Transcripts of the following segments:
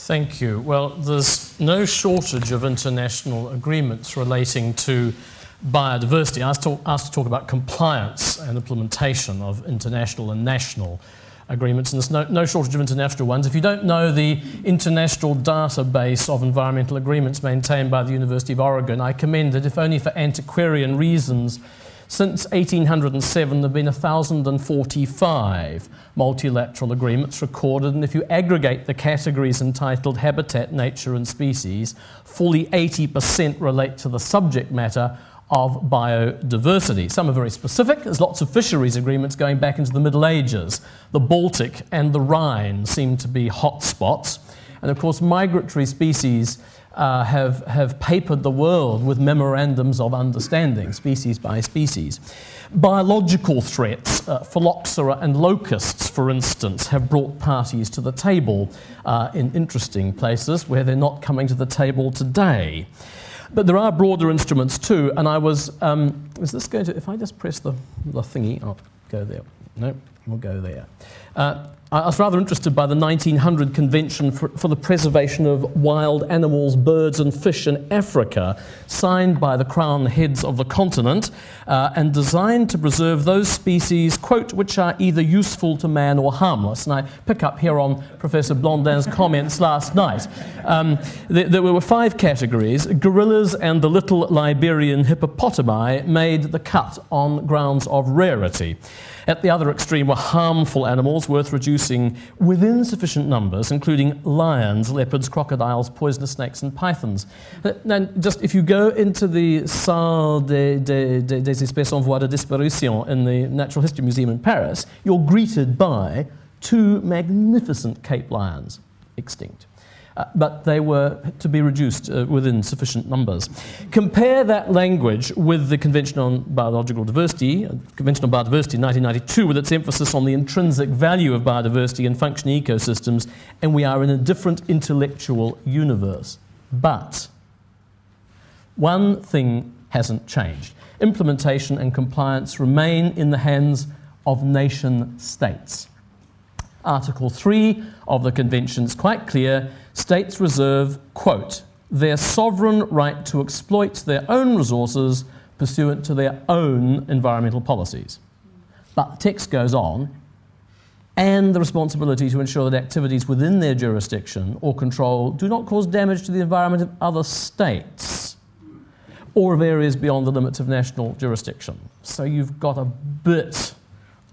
Thank you. Well, there's no shortage of international agreements relating to biodiversity. I was asked to talk about compliance and implementation of international and national agreements, and there's no shortage of international ones. If you don't know the international database of environmental agreements maintained by the University of Oregon, I commend it, if only for antiquarian reasons. Since 1807, there have been 1,045 multilateral agreements recorded, and if you aggregate the categories entitled habitat, nature and species, fully 80% relate to the subject matter of biodiversity. Some are very specific. There's lots of fisheries agreements going back into the Middle Ages. The Baltic and the Rhine seem to be hot spots. And of course, migratory species have papered the world with memorandums of understanding, species by species. Biological threats, phylloxera and locusts, for instance, have brought parties to the table in interesting places where they're not coming to the table today. But there are broader instruments too, and I was, is this going to, if I just press the thingy, I'll go there. No, we'll go there. I was rather interested by the 1900 Convention for the Preservation of Wild Animals, Birds and Fish in Africa, signed by the crown heads of the continent and designed to preserve those species, quote, which are either useful to man or harmless. And I pick up here on Professor Blondin's comments last night. There were 5 categories. Gorillas and the little Liberian hippopotami made the cut on grounds of rarity. At the other extreme were harmful animals worth reducing within sufficient numbers, including lions, leopards, crocodiles, poisonous snakes, and pythons. Now, just if you go into the Salle des espèces en voie de disparition in the Natural History Museum in Paris, you're greeted by 2 magnificent Cape lions, extinct. But they were to be reduced within sufficient numbers. Compare that language with the Convention on Biological Diversity, Convention on Biodiversity in 1992, with its emphasis on the intrinsic value of biodiversity and functioning ecosystems, and we are in a different intellectual universe. But one thing hasn't changed. Implementation and compliance remain in the hands of nation states. Article 3 of the Convention is quite clear. States reserve, quote, their sovereign right to exploit their own resources pursuant to their own environmental policies. But the text goes on, and the responsibility to ensure that activities within their jurisdiction or control do not cause damage to the environment of other states or of areas beyond the limits of national jurisdiction. So you've got a bit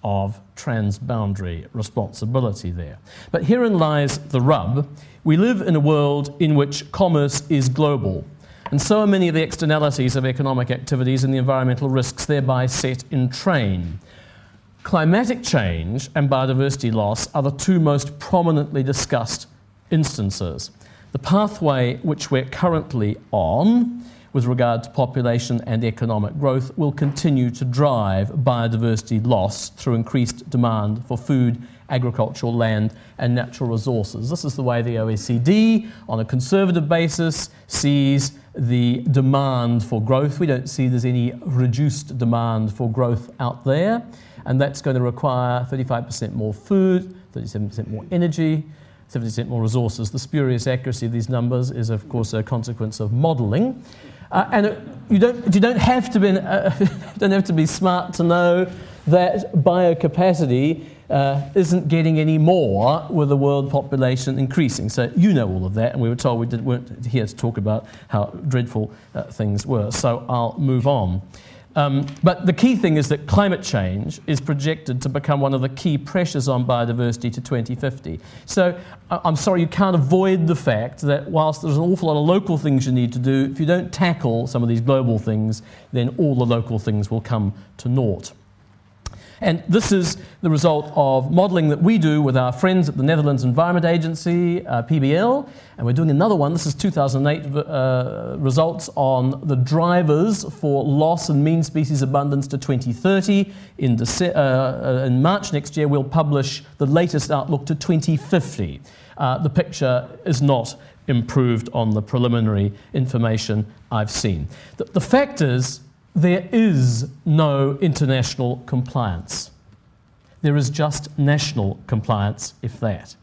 of transboundary responsibility there. But herein lies the rub. We live in a world in which commerce is global, and so are many of the externalities of economic activities and the environmental risks thereby set in train. Climatic change and biodiversity loss are the 2 most prominently discussed instances. The pathway which we're currently on with regard to population and economic growth will continue to drive biodiversity loss through increased demand for food, agricultural land and natural resources. This is the way the OECD, on a conservative basis, sees the demand for growth. We don't see there's any reduced demand for growth out there, and that's going to require 35% more food, 37% more energy, 70% more resources. The spurious accuracy of these numbers is, of course, a consequence of modelling. You don't have to be smart to know that biocapacity isn't getting any more with the world population increasing. So you know all of that, and we were told we weren't here to talk about how dreadful things were. So I'll move on. But the key thing is that climate change is projected to become one of the key pressures on biodiversity to 2050. So I'm sorry, you can't avoid the fact that whilst there's an awful lot of local things you need to do, if you don't tackle some of these global things, then all the local things will come to naught. And this is the result of modelling that we do with our friends at the Netherlands Environment Agency, PBL, and we're doing another one. This is 2008 results on the drivers for loss and mean species abundance to 2030. In March next year, we'll publish the latest outlook to 2050. The picture is not improved on the preliminary information I've seen. The fact is, there is no international compliance. There is just national compliance, if that.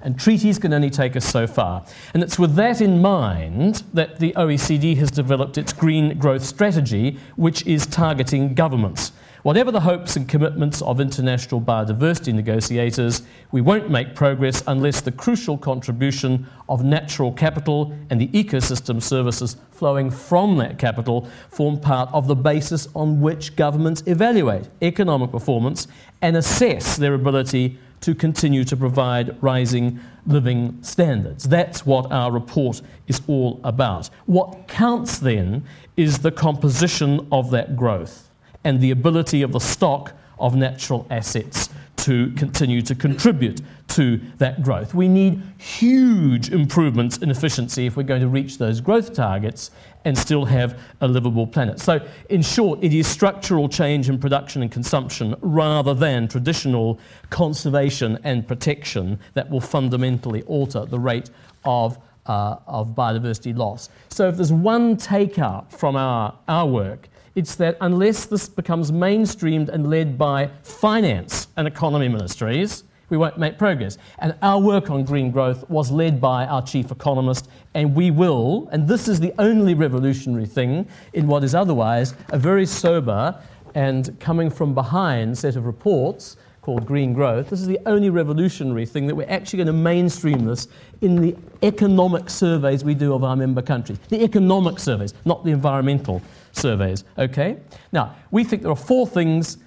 and treaties can only take us so far. And it's with that in mind that the OECD has developed its green growth strategy, which is targeting governments. Whatever the hopes and commitments of international biodiversity negotiators, we won't make progress unless the crucial contribution of natural capital and the ecosystem services flowing from that capital form part of the basis on which governments evaluate economic performance and assess their ability to continue to provide rising living standards. That's what our report is all about. What counts then is the composition of that growth and the ability of the stock of natural assets to continue to contribute to that growth. We need huge improvements in efficiency if we're going to reach those growth targets and still have a livable planet. So, in short, it is structural change in production and consumption rather than traditional conservation and protection that will fundamentally alter the rate of biodiversity loss. So if there's one takeout from our work, it's that unless this becomes mainstreamed and led by finance and economy ministries, we won't make progress. And our work on green growth was led by our chief economist, and we will, and this is the only revolutionary thing in what is otherwise a very sober and coming from behind set of reports called Green Growth. This is the only revolutionary thing that we're actually going to mainstream this in the economic surveys we do of our member countries. The economic surveys, not the environmental surveys, okay? Now, we think there are 4 things,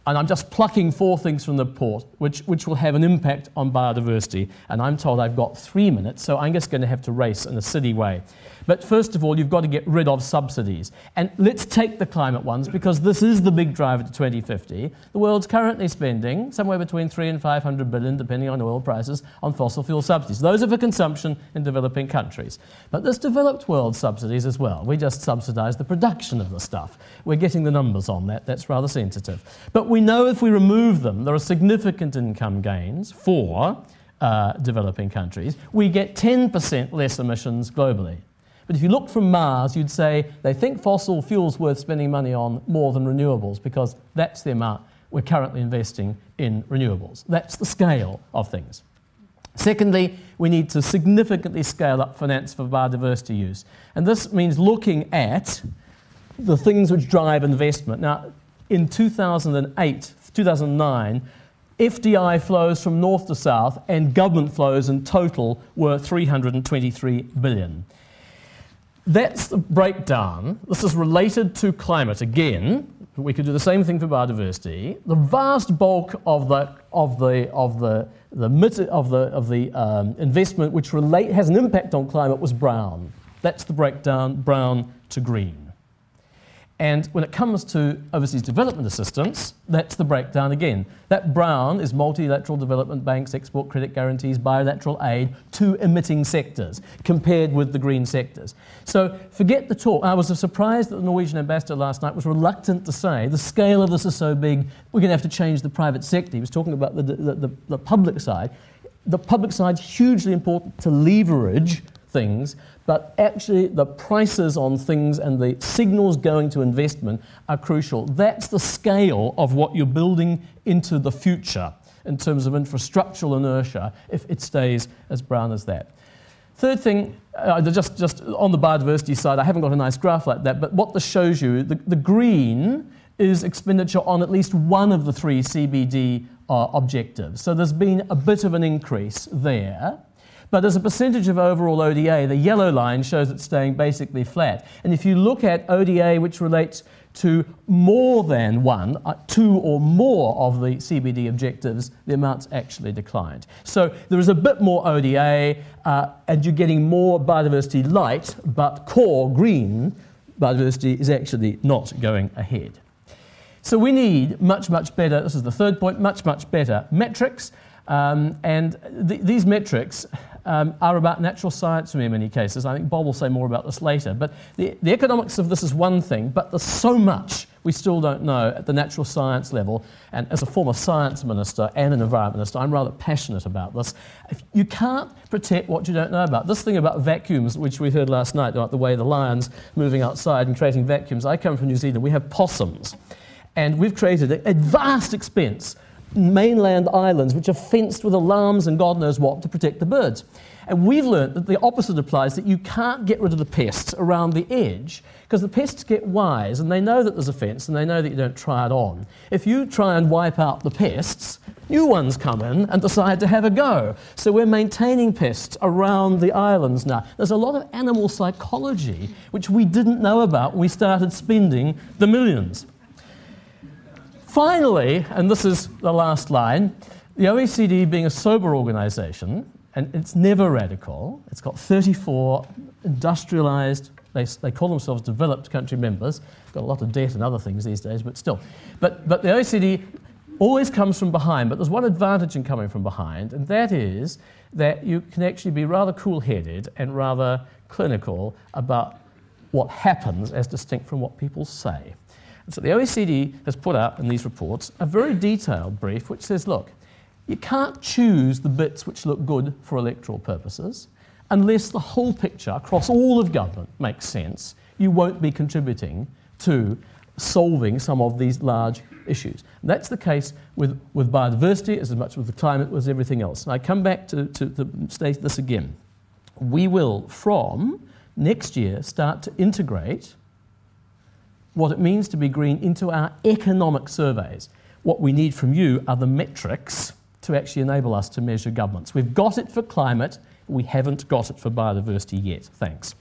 and I'm just plucking 4 things from the report, which will have an impact on biodiversity, and I'm told I've got 3 minutes, so I'm just going to have to race in a silly way. But first of all, you've got to get rid of subsidies. And let's take the climate ones, because this is the big driver to 2050. The world's currently spending somewhere between 300 and 500 billion, depending on oil prices, on fossil fuel subsidies. Those are for consumption in developing countries. But there's developed world subsidies as well. We just subsidize the production of the stuff. We're getting the numbers on that. That's rather sensitive. But we know if we remove them, there are significant income gains for developing countries. We get 10% less emissions globally. But if you look from Mars, you'd say they think fossil fuels worth spending money on more than renewables, because that's the amount we're currently investing in renewables. That's the scale of things. Secondly, we need to significantly scale up finance for biodiversity use. And this means looking at the things which drive investment. Now, in 2008, 2009, FDI flows from north to south and government flows in total were 323 billion. That's the breakdown. This is related to climate again. We could do the same thing for biodiversity. The vast bulk of the investment which has an impact on climate was brown. That's the breakdown, brown to green. And when it comes to overseas development assistance, that's the breakdown again. That brown is multilateral development banks, export credit guarantees, bilateral aid to emitting sectors, compared with the green sectors. So forget the talk. I was surprised that the Norwegian ambassador last night was reluctant to say the scale of this is so big, we're going to have to change the private sector. He was talking about the public side. The public side's hugely important to leverage things, but actually the prices on things and the signals going to investment are crucial. That's the scale of what you're building into the future in terms of infrastructural inertia if it stays as brown as that. Third thing, just on the biodiversity side, I haven't got a nice graph like that, but what this shows you, the green is expenditure on at least one of the 3 CBD objectives. So there's been a bit of an increase there. But as a percentage of overall ODA, the yellow line shows it's staying basically flat. And if you look at ODA which relates to more than 2 or more of the CBD objectives, the amount's actually declined. So there is a bit more ODA, and you're getting more biodiversity light, but core green biodiversity is actually not going ahead. So we need much, much better, this is the third point, much, much better metrics. These metrics are about natural science for me in many cases. I think Bob will say more about this later. But the economics of this is one thing, but there's so much we still don't know at the natural science level. And as a former science minister and an environment minister, I'm rather passionate about this. You can't protect what you don't know about. This thing about vacuums, which we heard last night, about the way the lions moving outside and creating vacuums. I come from New Zealand. We have possums. And we've created, at vast expense, mainland islands which are fenced with alarms and God knows what to protect the birds. And we've learnt that the opposite applies, that you can't get rid of the pests around the edge because the pests get wise and they know that there's a fence and they know that you don't try it on. If you try and wipe out the pests, new ones come in and decide to have a go. So we're maintaining pests around the islands now. There's a lot of animal psychology which we didn't know about when we started spending the millions. Finally, and this is the last line, the OECD being a sober organisation, and it's never radical, it's got 34 industrialised, they call themselves developed country members, got a lot of debt and other things these days, but still. But the OECD always comes from behind, but there's one advantage in coming from behind, and that is that you can actually be rather cool-headed and rather clinical about what happens as distinct from what people say. And so the OECD has put out in these reports a very detailed brief which says, look, you can't choose the bits which look good for electoral purposes unless the whole picture across all of government makes sense. You won't be contributing to solving some of these large issues. And that's the case with biodiversity as much with the climate as everything else. And I come back to state this again. We will, from next year, start to integrate what it means to be green into our economic surveys. What we need from you are the metrics to actually enable us to measure governments. We've got it for climate, we haven't got it for biodiversity yet. Thanks.